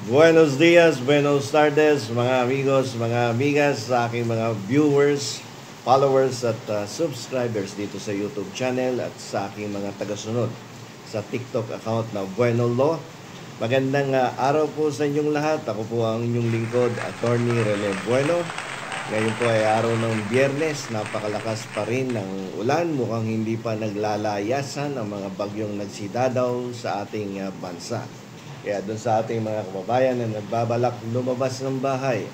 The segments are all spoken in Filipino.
Buenos dias, buenos tardes, mga amigos, mga amigas, sa aking mga viewers, followers at subscribers dito sa YouTube channel at sa aking mga tagasunod sa TikTok account na Bueno Law. Magandang araw po sa inyong lahat. Ako po ang inyong lingkod, Attorney Rene Bueno. Ngayon po ay araw ng Biyernes. Napakalakas pa rin ng ulan. Mukhang hindi pa naglalayasan ang mga bagyong nagsidadaw sa ating bansa. Kaya doon sa ating mga kababayan na nagbabalak lumabas ng bahay,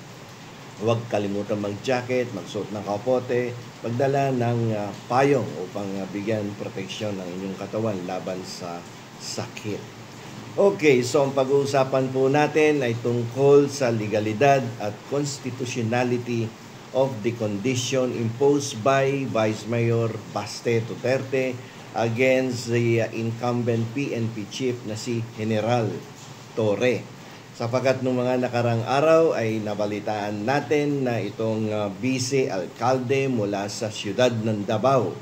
huwag kalimutan mag-jacket, magsuot ng kapote, magdala ng payong upang bigyan proteksyon ng inyong katawan laban sa sakit. Okay, so ang pag-uusapan po natin ay tungkol sa legalidad at constitutionality of the condition imposed by Vice Mayor Baste Duterte against the incumbent PNP chief na si General Torre. Sapagkat nung mga nakarang araw ay nabalitaan natin na itong vice-alkalde mula sa siyudad ng Davao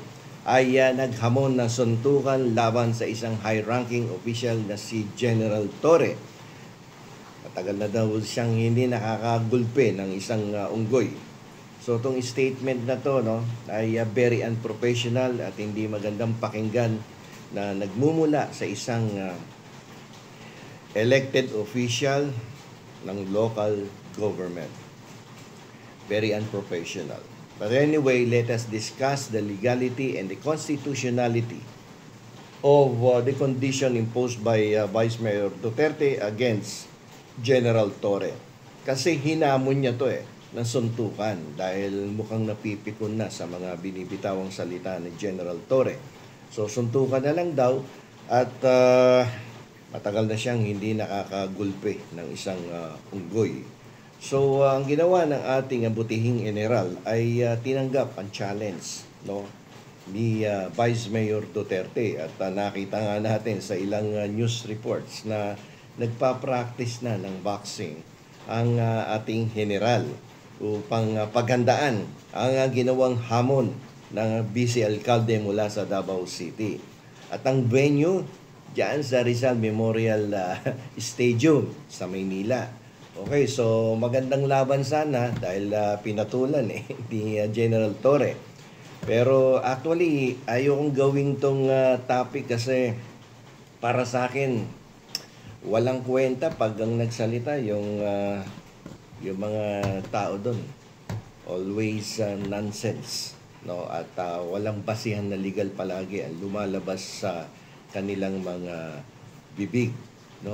ay naghamon ng suntukan laban sa isang high-ranking official na si General Torre. Matagal na daw siyang hindi nakakagulpe ng isang unggoy. So itong statement na to ay very unprofessional at hindi magandang pakinggan na nagmumula sa isang elected official ng local government. Very unprofessional. But anyway, let us discuss the legality and the constitutionality of the condition imposed by Vice Mayor Duterte against General Torre. Kasi hinamon niya to ng suntukan dahil mukhang napipikon na sa mga binibitawang salita ni General Torre. So suntukan na lang daw at matagal na siyang hindi nakakagulpe ng isang unggoy. So, ang ginawa ng ating butihing general ay tinanggap ang challenge ni Vice Mayor Duterte. At nakita nga natin sa ilang news reports na nagpa-practice na ng boxing ang ating general upang paghandaan ang ginawang hamon ng vice-alkalde mula sa Davao City. At ang venue diyan sa Rizal Memorial Stadium sa Maynila. Okay, so magandang laban sana dahil pinatulan ni General Torre. Pero actually, ayokong gawing tong topic kasi para sa akin, walang kwenta pag ang nagsalita yung mga tao doon. Always nonsense. At walang basihan na legal palagi ang lumalabas sa kanilang mga bibig.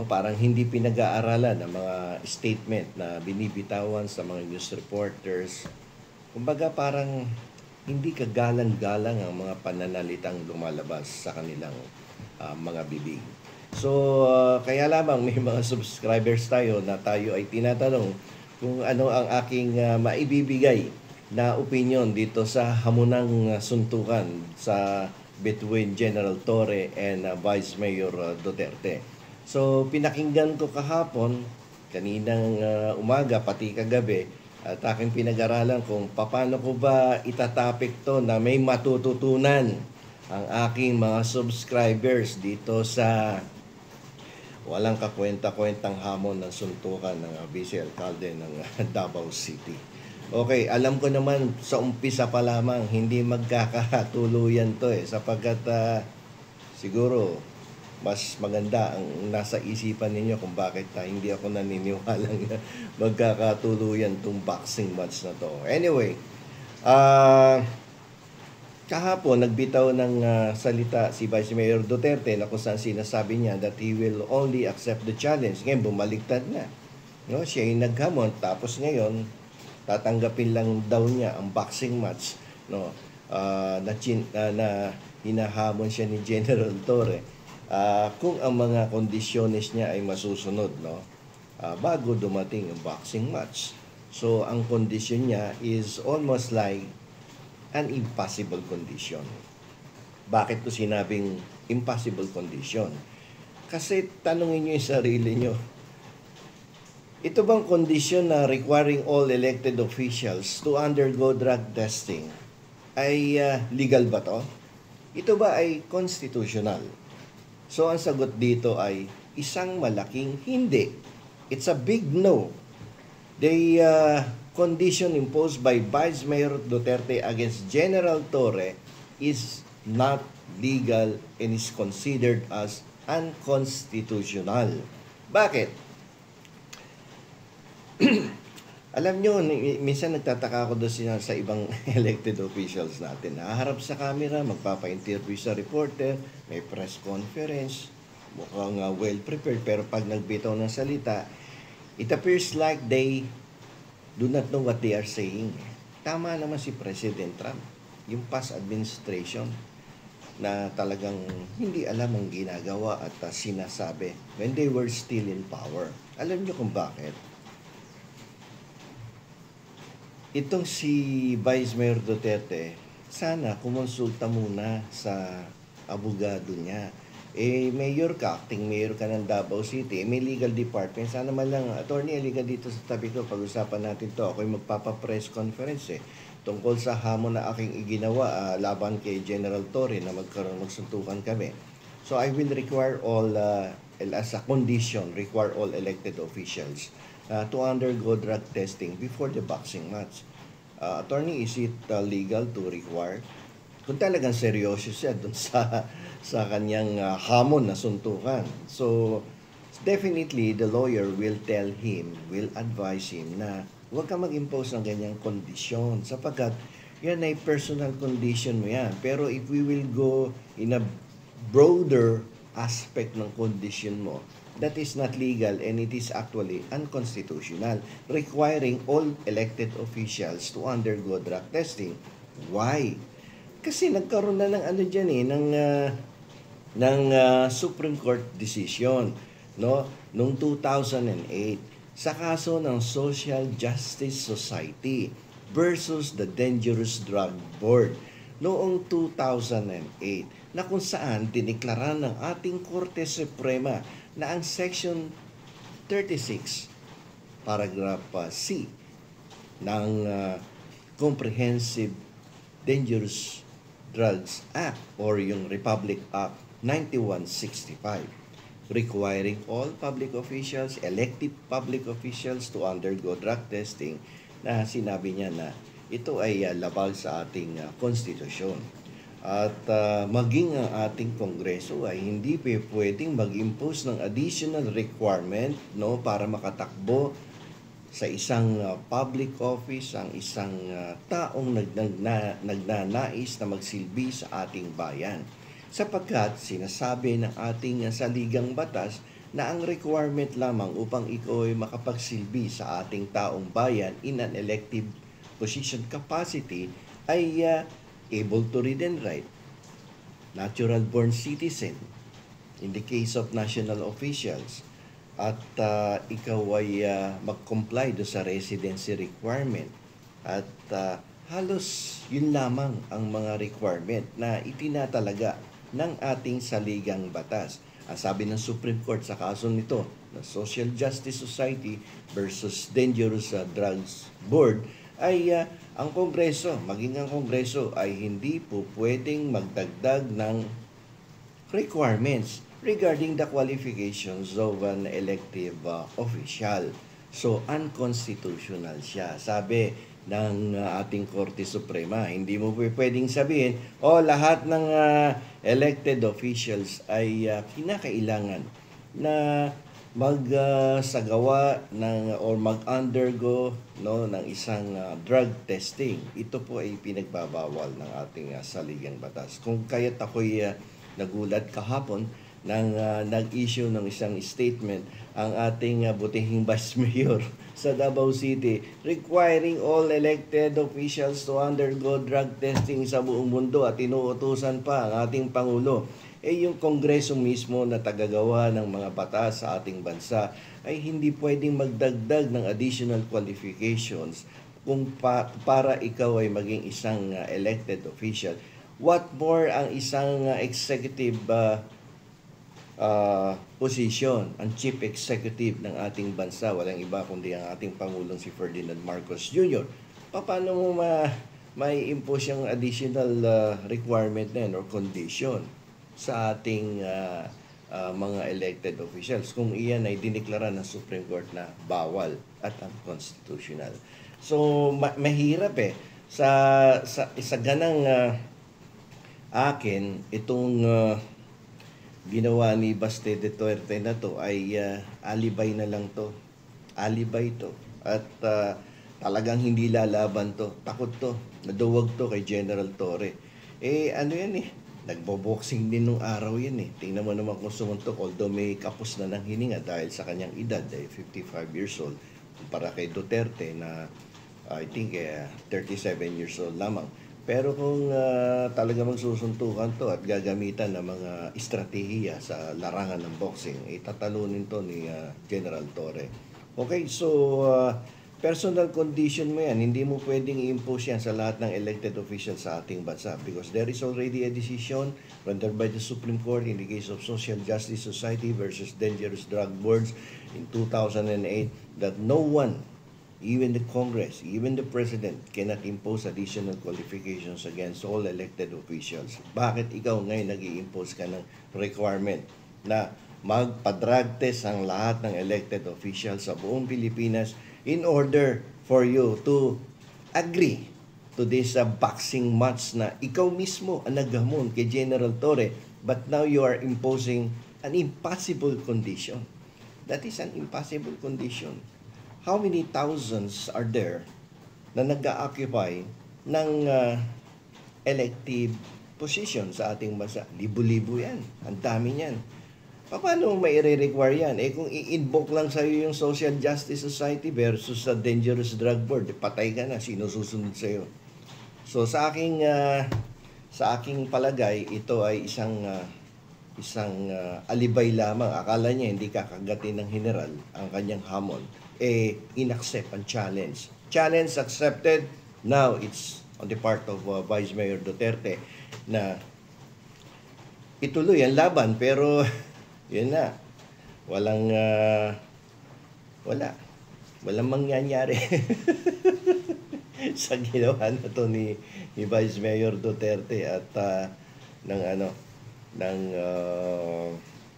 Parang hindi pinag-aaralan ang mga statement na binibitawan sa mga news reporters. Kumbaga parang hindi kagalang-galang ang mga pananalitang lumalabas sa kanilang mga bibig. So, kaya lamang may mga subscribers tayo na tayo ay tinatanong kung ano ang aking maibibigay na opinion dito sa hamunang suntukan sa between General Torre and Vice Mayor Duterte. So, pinakinggan ko kahapon, kaninang umaga, pati kagabi, at aking pinag-aralan kung paano ko ba itatapik to na may matututunan ang aking mga subscribers dito sa walang kakwenta-kwentang hamon ng suntukan ng vice-alkalde ng Davao City. Okay, alam ko naman sa umpisa pa lamang hindi magkakatuluyan to sapagkat siguro mas maganda ang nasa isipan ninyo kung bakit hindi ako naniniwalang magkakatuluyan tong boxing match na to. Anyway, kahapon nagbitaw ng salita si Vice Mayor Duterte na kung saan sinasabi niya that he will only accept the challenge. Ngayon bumaliktad na. Siya ay naghamon tapos ngayon tatanggapin lang daw niya ang boxing match na hinahamon siya ni General Torre kung ang mga kondisyones niya ay masusunod bago dumating ang boxing match. So ang kondisyon niya is almost like an impossible condition. Bakit ko sinabing impossible condition? Kasi tanungin niyo yung sarili niyo, ito bang kondisyon na requiring all elected officials to undergo drug testing ay legal ba to? Ito ba ay constitutional? So ang sagot dito ay isang malaking hindi. It's a big no. The condition imposed by Vice Mayor Duterte against General Torre is not legal and is considered as unconstitutional. Bakit? Alam nyo, minsan nagtataka ako doon sa ibang elected officials natin. Naharap sa camera, magpapa-interview sa reporter, may press conference, mukhang well-prepared, pero pag nagbitaw ng salita, it appears like they do not know what they are saying. Tama naman si President Trump, yung past administration, na talagang hindi alam ang ginagawa at sinasabi when they were still in power. Alam nyo kung bakit? Itong si Vice Mayor Duterte, sana kumonsulta muna sa abogado niya. Mayor ka, acting mayor ka ng Davao City, may legal department, sana man lang, attorney, halika dito sa tabi ko, pag-usapan natin to. Ako'y magpapa-press conference tungkol sa hamon na aking iginawa laban kay General Torre na magsuntukan kami. So I will require all, as a condition, require all elected officials to undergo drug testing before the boxing match. Attorney, is it legal to require? Kung talagang seryoso siya dun sa kanyang hamon na suntukan. So, definitely, the lawyer will tell him, will advise him na huwag ka mag-impose ng ganyang kondisyon sapagkat yan ay personal condition mo yan. Pero if we will go in a broader aspect ng condition mo, that is not legal and it is actually unconstitutional, requiring all elected officials to undergo drug testing. Why? Kasi nagkaroon na ng Supreme Court decision, no, noong 2008 sa kaso ng Social Justice Society versus the Dangerous Drug Board noong 2008, na kung saan diniklara ng ating Korte Suprema na ang Section 36, Paragraph C ng Comprehensive Dangerous Drugs Act or yung Republic Act 9165, requiring all public officials, elected public officials to undergo drug testing, na sinabi niya na ito ay labag sa ating konstitusyon. At maging ang ating Kongreso ay hindi pwedeng mag-impose ng additional requirement, no, para makatakbo sa isang public office ang isang taong nagnanais na magsilbi sa ating bayan. Sapagkat sinasabi ng ating saligang batas na ang requirement lamang upang ikaw ay makapagsilbi sa ating taong bayan in an elective position capacity ay able to read and write, natural-born citizen in the case of national officials, at ikaw ay mag-comply do sa residency requirement. At halos yun lamang ang mga requirement na itinatalaga ng ating saligang batas. Ang sabi ng Supreme Court sa kaso nito, na Social Justice Society versus Dangerous Drugs Board, ay ang Kongreso, maging ang Kongreso ay hindi po pwedeng magdagdag ng requirements regarding the qualifications of an elective official. So, unconstitutional siya. Sabi ng ating Korte Suprema, hindi mo pwedeng sabihin, lahat ng elected officials ay kinakailangan na magsagawa or mag-undergo, no, ng isang drug testing. Ito po ay pinagbabawal ng ating saligang batas. Kung kaya't ako'y nagulat kahapon nang nag-issue ng isang statement ang ating butihing Vice Mayor sa Davao City, requiring all elected officials to undergo drug testing sa buong mundo, at inuutusan pa ang ating Pangulo. Yung Kongreso mismo na tagagawa ng mga batas sa ating bansa ay hindi pwedeng magdagdag ng additional qualifications kung para ikaw ay maging isang elected official. What more ang isang executive position, ang chief executive ng ating bansa, walang iba kundi ang ating Pangulong si Ferdinand Marcos Jr. Paano mo may impose yung additional requirement na yun or condition sa ating mga elected officials kung iyan ay dineklara ng Supreme Court na bawal at unconstitutional. So mahirap sa ganang akin itong ginawa ni Baste Duterte na to ay alibay na lang to. Alibay to. At talagang hindi lalaban to. Takot to. Naduwag to kay General Torre. Ano yan nagbo-boxing din nung araw yan Tingnan mo naman kung sumuntok, although may kapos na ng hininga dahil sa kanyang edad, 55 years old, para kay Duterte na I think 37 years old lamang. Pero kung talaga magsusuntukan to at gagamitan ng mga estratehiya sa larangan ng boxing, tatalunin to ni General Torre. Okay, so personal condition mo yan. Hindi mo pwedeng i-impose yan sa lahat ng elected officials sa ating bansa because there is already a decision rendered by the Supreme Court in the case of Social Justice Society versus Dangerous Drug Boards in 2008 that no one, even the Congress, even the President, cannot impose additional qualifications against all elected officials. Bakit ikaw ngayon nag-i-impose ka ng requirement na magpa-drug test ang lahat ng elected officials sa buong Pilipinas in order for you to agree to this boxing match na ikaw mismo ang naghamon kay General Torre, but now you are imposing an impossible condition. That is an impossible condition. How many thousands are there na nag-occupy ng elective position sa ating bansa? Libo-libo yan. Ang dami yan. Paano may i-require yan? Kung i-invoke lang sa'yo yung Social Justice Society versus sa Dangerous Drug Board, patay ka na, sino susunod sa'yo? So sa aking palagay, ito ay isang alibay lamang. Akala niya hindi kakagatin ng general ang kanyang hamon. Inaccept ang challenge. Challenge accepted. Now it's on the part of Vice Mayor Duterte na ituloy ang laban, pero yun na. Walang mangyayari sa ginawa na to ni Vice Mayor Duterte at ng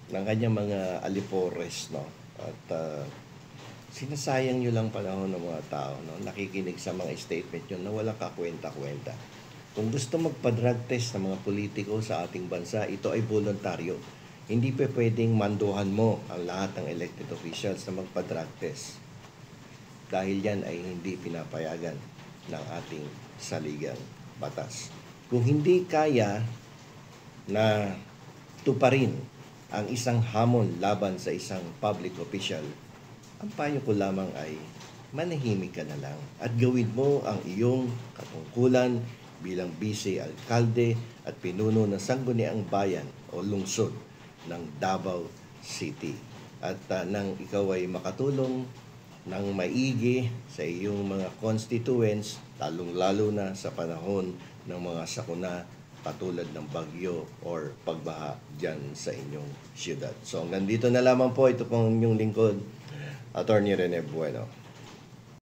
kanyang mga alipores, no? At sinasayang nyo lang panahon ng mga tao, no? Nakikinig sa mga statement nyo na walang kakwenta-kwenta. Kung gusto magpa-drug test ng mga politiko sa ating bansa, ito ay voluntaryo. Hindi pa pwedeng manduhan mo ang lahat ng elected officials na magpa-drug test. Dahil yan ay hindi pinapayagan ng ating saligang batas. Kung hindi kaya na tuparin ang isang hamon laban sa isang public official, ang payo ko lamang ay manahimik ka na lang at gawin mo ang iyong katungkulan bilang vice-alkalde at pinuno ng sangguniang bayan o lungsod ng Davao City. At nang ikaw ay makatulong ng maigi sa iyong mga constituents, lalong-lalo na sa panahon ng mga sakuna katulad ng bagyo or pagbaha dyan sa inyong siyudad. So hanggang dito na lamang po, ito pong inyong lingkod, Attorney Rene Bueno.